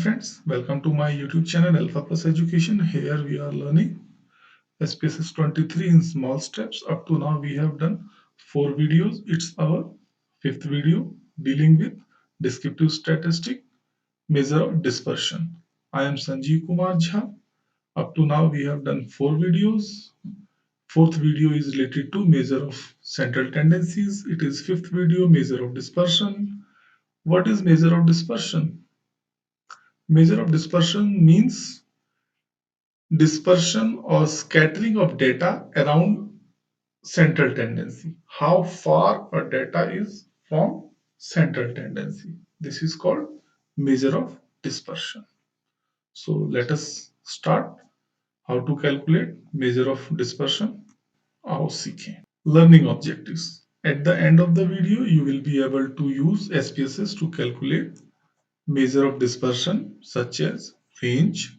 friends, welcome to my YouTube channel Alpha Plus Education. Here we are learning SPSS 23 in small steps. Up to now we have done 4 videos. It's our 5th video dealing with descriptive statistic, measure of dispersion. I am Sanjeev Kumar Jha. Up to now we have done 4 videos. Fourth video is related to measure of central tendencies. It is fifth video, measure of dispersion. What is measure of dispersion? Measure of dispersion means dispersion or scattering of data around central tendency. How far a data is from central tendency. This is called measure of dispersion. So let us start how to calculate measure of dispersion. आओ सीखें. Learning objectives. At the end of the video, you will be able to use SPSS to calculate measure of dispersion such as range,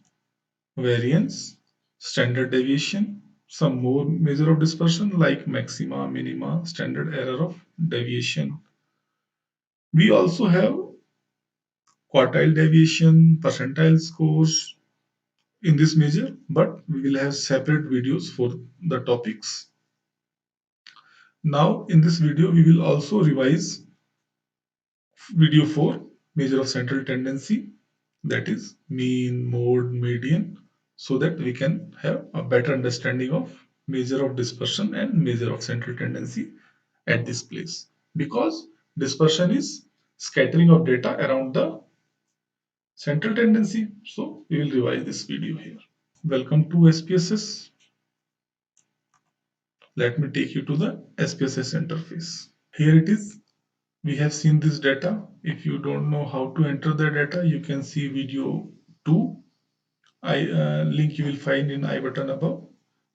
variance, standard deviation, some more measure of dispersion like maxima, minima, standard error of deviation. We also have quartile deviation, percentile scores in this measure, but we will have separate videos for the topics. Now in this video, we will also revise video 4, measure of central tendency, that is mean, mode, median, so that we can have a better understanding of measure of dispersion and measure of central tendency at this place. Because dispersion is scattering of data around the central tendency. So we will revise this video here. Welcome to SPSS. Let me take you to the SPSS interface. Here it is. We have seen this data. If you don't know how to enter the data, you can see video 2. Link you will find in I button above.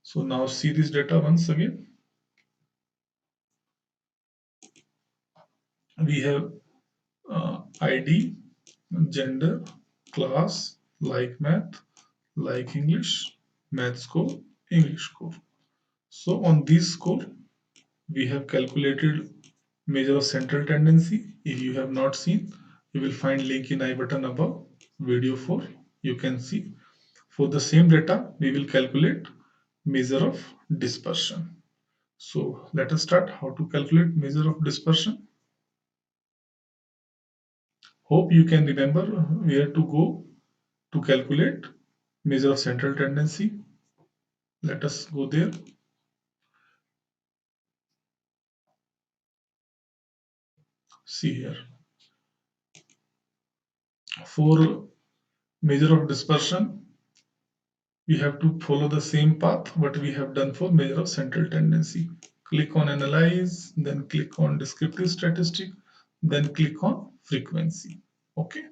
So now see this data once again. We have ID, gender, class, like math, like English, math score, English score. So on this score, we have calculated measure of central tendency. If you have not seen, you will find link in I button above. Video 4, you can see. For the same data, we will calculate measure of dispersion. So let us start how to calculate measure of dispersion. Hope you can remember where to go to calculate measure of central tendency. Let us go there. See here. For measure of dispersion, we have to follow the same path what we have done for measure of central tendency. Click on analyze, then click on descriptive statistic, then click on frequency. Okay,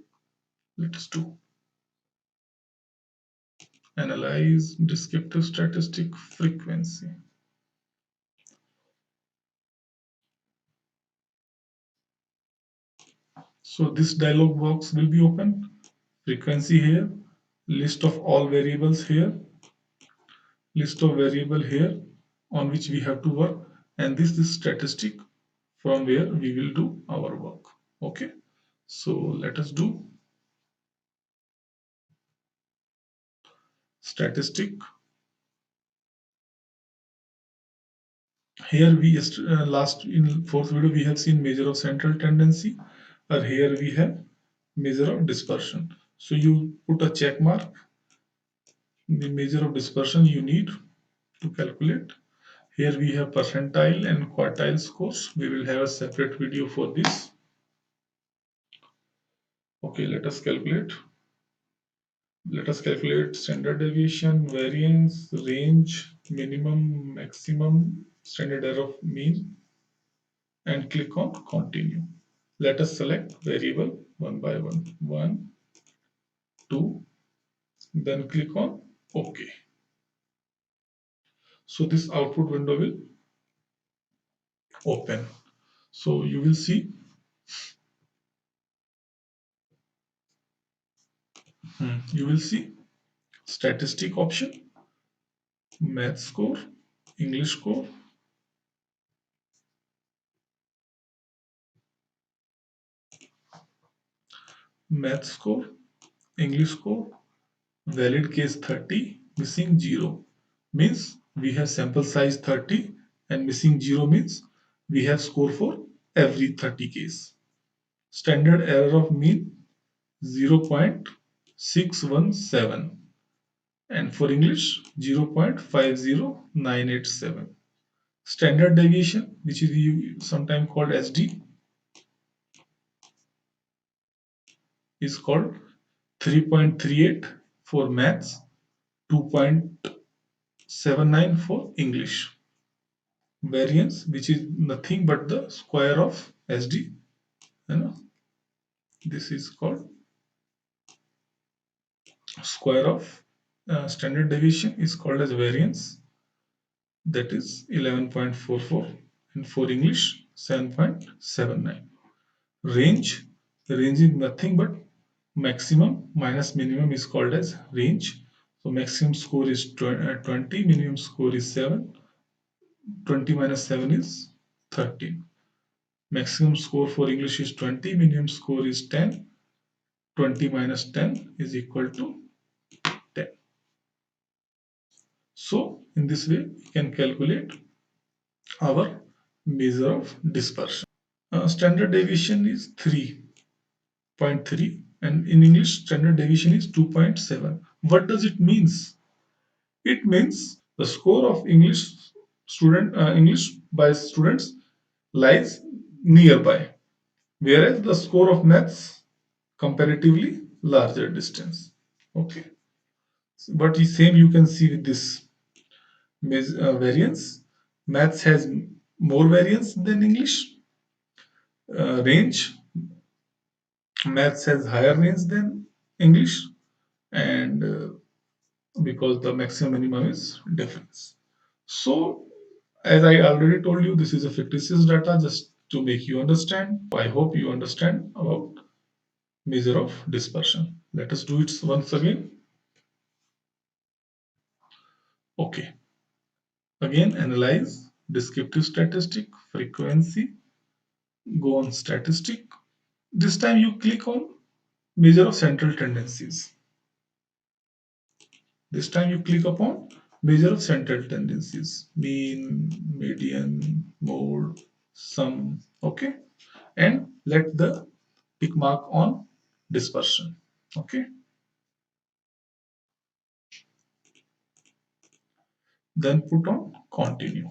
let us do analyze, descriptive statistic, frequency. So this dialog box will be open. Frequency here, list of all variables here, list of variable here on which we have to work, and this is statistic from where we will do our work. Okay, so let us do statistic. Here we last in fourth video we have seen measure of central tendency, or here we have measure of dispersion. So you put a check mark. The measure of dispersion you need to calculate. Here we have percentile and quartile scores. We will have a separate video for this. Okay, let us calculate. Let us calculate standard deviation, variance, range, minimum, maximum, standard error of mean, and click on continue. Let us select variable one by one. 1, 2, then click on OK. So this output window will open. So you will see statistic option, math score, English score, math score, English score, valid case 30, missing 0. Means we have sample size 30 and missing 0 means we have score for every 30 case. Standard error of mean 0.617 and for English 0.50987. Standard deviation, which is sometimes called SD, is called 3.38 for maths, 2.79 for English. Variance, which is nothing but the square of SD. You know, this is called square of standard deviation is called as variance, that is 11.44, and for English 7.79. Range, range is nothing but maximum minus minimum is called as range. So maximum score is 20, minimum score is 7, 20 minus 7 is 13. Maximum score for English is 20, minimum score is 10, 20 minus 10 is equal to 10. So in this way we can calculate our measure of dispersion. Standard deviation is 3.3 and in English standard deviation is 2.7. What does it means? It means the score of English by students lies nearby, whereas the score of maths comparatively larger distance. Okay, but the same you can see with this variance. Maths has more variance than English. Range, maths has higher range than English, and because the maximum minimum is difference. So as I already told you, this is a fictitious data just to make you understand. I hope you understand about measure of dispersion. Let us do it once again. Okay. Again, analyze descriptive statistic, frequency, go on statistic. This time you click on measure of central tendencies. This time you click upon measure of central tendencies, mean, median, mode, sum, okay, and let the tick mark on dispersion, okay. Then put on continue.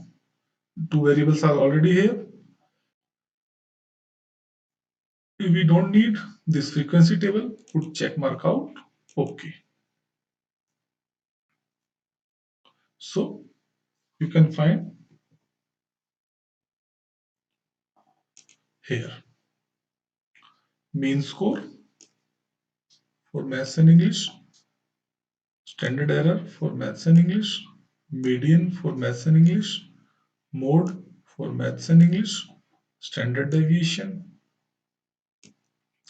Two variables are already here. If we don't need this frequency table, put check mark out, okay. So you can find here mean score for maths and English, standard error for maths and English, median for maths and English, mode for maths and English, standard deviation,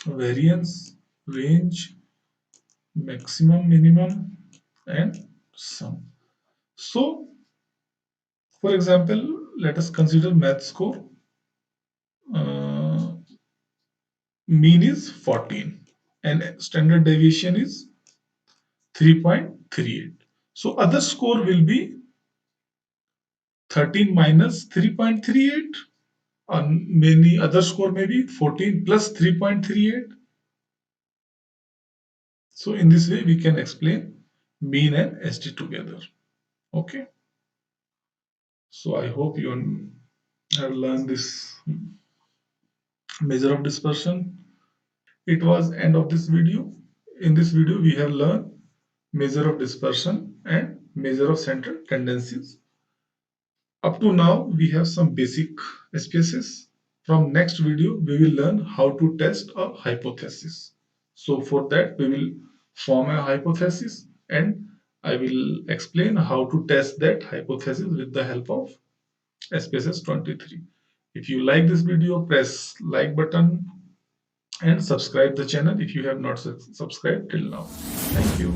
variance, range, maximum, minimum, and sum. So, for example, let us consider math score. Uh, Mean is 14 and standard deviation is 3.38. So, other score will be 13 minus 3.38, or many other score may be 14 plus 3.38. So in this way we can explain mean and ST together. Okay. So I hope you have learned this measure of dispersion. It was end of this video. In this video we have learned measure of dispersion and measure of central tendencies. Up to now we have some basic SPSS. From next video we will learn how to test a hypothesis. So for that we will form a hypothesis and I will explain how to test that hypothesis with the help of SPSS 23. If you like this video, press like button and subscribe the channel if you have not subscribed till now. Thank you.